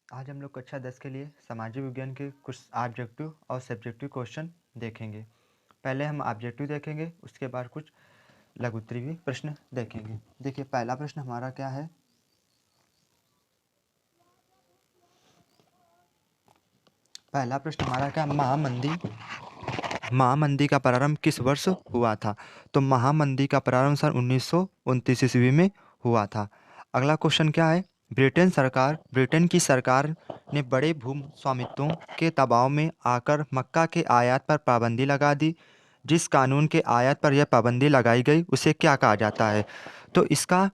आज हम लोग कक्षा 10 के लिए सामाजिक विज्ञान के कुछ ऑब्जेक्टिव और सब्जेक्टिव क्वेश्चन देखेंगे। पहले हम ऑब्जेक्टिव देखेंगे, उसके बाद कुछ लघुत्तरीय प्रश्न देखेंगे। देखिए पहला प्रश्न हमारा क्या है। पहला प्रश्न हमारा क्या, महामंदी का प्रारंभ किस वर्ष हुआ था? तो महामंदी का प्रारंभ सन 1929 ईस्वी में हुआ था। अगला क्वेश्चन क्या है, ब्रिटेन की सरकार ने बड़े भू स्वामित्वों के दबाव में आकर मक्का के आयात पर पाबंदी लगा दी। जिस कानून के आयात पर यह पाबंदी लगाई गई उसे क्या कहा जाता है? तो इसका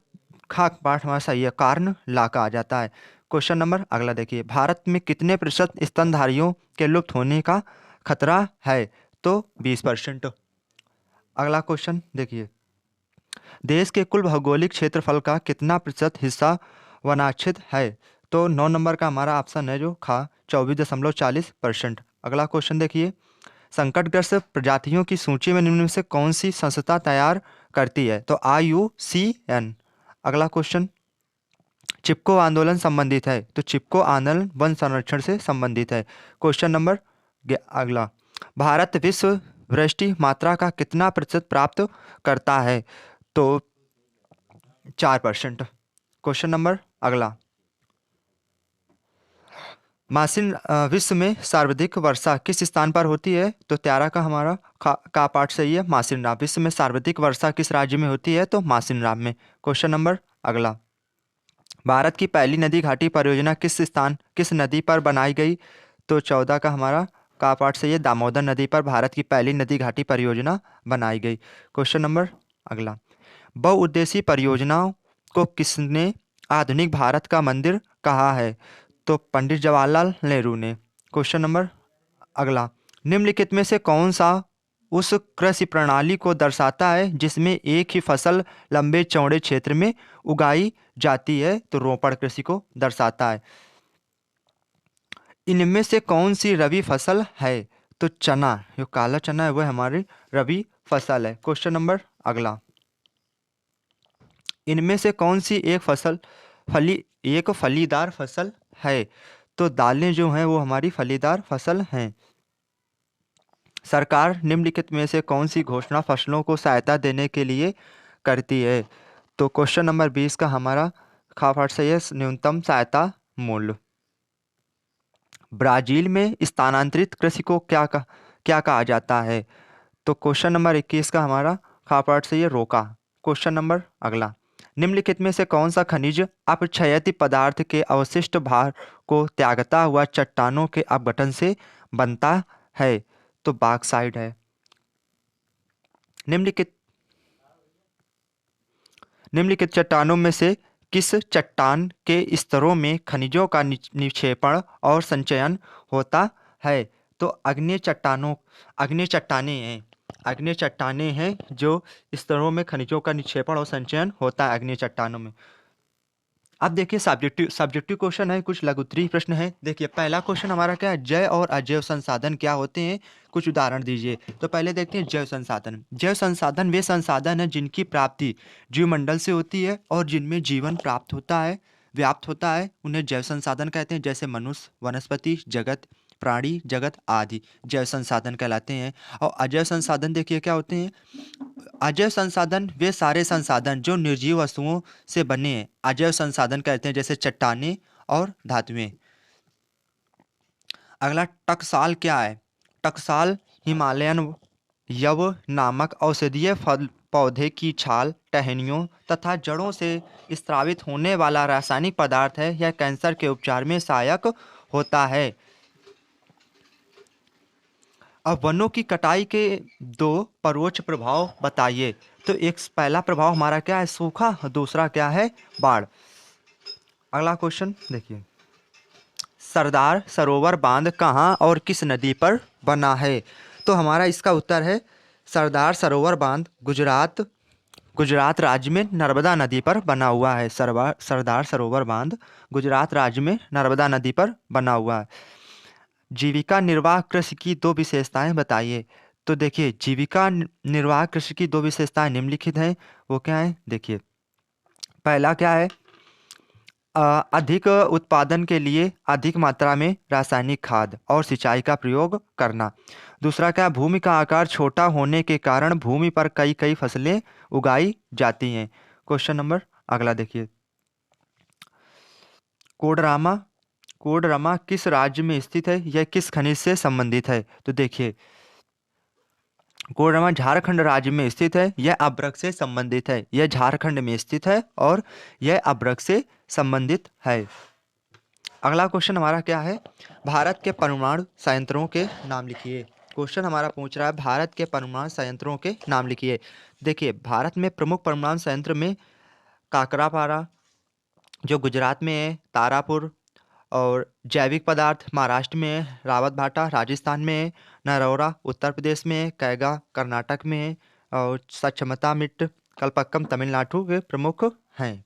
खाक पाठ हमारा सही है, कारण ला कहा जाता है। क्वेश्चन नंबर अगला देखिए, भारत में कितने प्रतिशत स्तनधारियों के लुप्त होने का खतरा है? तो 20%। अगला क्वेश्चन देखिए, देश के कुल भौगोलिक क्षेत्रफल का कितना प्रतिशत हिस्सा वनाच्छित है? तो 9 नंबर का हमारा ऑप्शन है जो खा 24.40%। अगला क्वेश्चन देखिए, संकटग्रस्त प्रजातियों की सूची में निम्न में से कौन सी संस्था तैयार करती है? तो IUCN। अगला क्वेश्चन, चिपको आंदोलन संबंधित है? तो चिपको आंदोलन वन संरक्षण से संबंधित है। क्वेश्चन नंबर अगला, भारत विश्व वृष्टि मात्रा का कितना प्रतिशत प्राप्त करता है? तो 4%। क्वेश्चन नंबर अगला, मासिन विश्व में सर्वाधिक वर्षा किस स्थान पर होती है? तो 13 का हमारा का पार्ट सही है, मासिनराम। विश्व में सर्वाधिक वर्षा किस राज्य में होती है? तो मासिनराम में। क्वेश्चन नंबर अगला, भारत की पहली नदी घाटी परियोजना किस नदी पर बनाई गई? तो 14 का हमारा का पार्ट सही है, दामोदर नदी पर भारत की पहली नदी घाटी परियोजना बनाई गई। क्वेश्चन नंबर अगला, बहुउद्देशीय परियोजनाओं को किसने आधुनिक भारत का मंदिर कहा है? तो पंडित जवाहरलाल नेहरू ने। क्वेश्चन नंबर अगला, निम्नलिखित में से कौन सा उस कृषि प्रणाली को दर्शाता है जिसमें एक ही फसल लंबे चौड़े क्षेत्र में उगाई जाती है? तो रोपण कृषि को दर्शाता है। इनमें से कौन सी रबी फसल है? तो चना, जो काला चना है वह हमारी रबी फसल है। क्वेश्चन नंबर अगला, इनमें से कौन सी एक फलीदार फसल है? तो दालें जो हैं वो हमारी फलीदार फसल हैं। सरकार निम्नलिखित में से कौन सी घोषणा फसलों को सहायता देने के लिए करती है? तो क्वेश्चन नंबर 20 का हमारा खाफाट सही है, न्यूनतम सहायता मूल्य। ब्राजील में स्थानांतरित कृषि को क्या कहा जाता है? तो क्वेश्चन नंबर 21 का हमारा खाफाट सही है, रोका। क्वेश्चन नंबर अगला, निम्नलिखित में से कौन सा खनिज अपक्षयती पदार्थ के अवशिष्ट भार को त्यागता हुआ चट्टानों के अपघटन से बनता है? तो बॉक्साइट है। निम्नलिखित निम्नलिखित चट्टानों में से किस चट्टान के स्तरों में खनिजों का निक्षेपण और संचयन होता है? तो अग्नि चट्टानें हैं जो स्तरों में खनिजों का निक्षेपण और संचयन होता है अग्नि चट्टानों में। अब देखिए सब्जेक्टिव क्वेश्चन है, कुछ लघुत्तरीय प्रश्न है। देखिए पहला क्वेश्चन हमारा क्या है, जैव और अजैव संसाधन क्या होते हैं, कुछ उदाहरण दीजिए। तो पहले देखते हैं जैव संसाधन वे संसाधन हैं जिनकी प्राप्ति जीवमंडल से होती है और जिनमें जीवन व्याप्त होता है, उन्हें जैव संसाधन कहते हैं। जैसे मनुष्य, वनस्पति जगत, प्राणी जगत आदि जैव संसाधन कहलाते हैं। और अजैव संसाधन देखिए क्या होते हैं, अजैव संसाधन वे सारे संसाधन जो निर्जीव वस्तुओं से बने हैं, अजैव संसाधन कहते हैं, जैसे चट्टानें और धातुएं। अगला टकसाल क्या है? टकसाल हिमालयन यव नामक औषधीय फल पौधे की छाल, टहनियों तथा जड़ों से स्रावित होने वाला रासायनिक पदार्थ है। यह कैंसर के उपचार में सहायक होता है। अब वनों की कटाई के दो परोक्ष प्रभाव बताइए। तो एक पहला प्रभाव हमारा क्या है, सूखा, दूसरा क्या है, बाढ़। अगला क्वेश्चन देखिए, सरदार सरोवर बांध कहाँ और किस नदी पर बना है? तो हमारा इसका उत्तर है सरदार सरोवर बांध गुजरात राज्य में नर्मदा नदी पर बना हुआ है। सरदार सरोवर बांध गुजरात राज्य में नर्मदा नदी पर बना हुआ है। जीविका निर्वाह कृषि की दो विशेषताएं बताइए। तो देखिए जीविका निर्वाह कृषि की दो विशेषताएं निम्नलिखित हैं, वो क्या है देखिए। पहला क्या है, अधिक उत्पादन के लिए अधिक मात्रा में रासायनिक खाद और सिंचाई का प्रयोग करना। दूसरा क्या, भूमि का आकार छोटा होने के कारण भूमि पर कई कई फसलें उगाई जाती हैं। क्वेश्चन नंबर अगला देखिए, कोडरामा कोडरमा किस राज्य में स्थित है, यह किस खनिज से संबंधित है? तो देखिए, कोडरमा झारखंड राज्य में स्थित है, यह अभ्रक से संबंधित है, यह झारखंड में स्थित है और यह अभ्रक से संबंधित है। अगला क्वेश्चन हमारा क्या है, भारत के परमाणु संयंत्रों के नाम लिखिए। क्वेश्चन हमारा पूछ रहा है, भारत के परमाणु संयंत्रों के नाम लिखिए। देखिए, भारत में प्रमुख परमाणु संयंत्र में काकरापारा जो गुजरात में है, तारापुर, और जैविक पदार्थ महाराष्ट्र में है, रावत भाटा राजस्थान में है, नरौरा उत्तर प्रदेश में है, कैगा कर्नाटक में है, और सचमता मिट्ट कलपक्कम तमिलनाडु के प्रमुख हैं।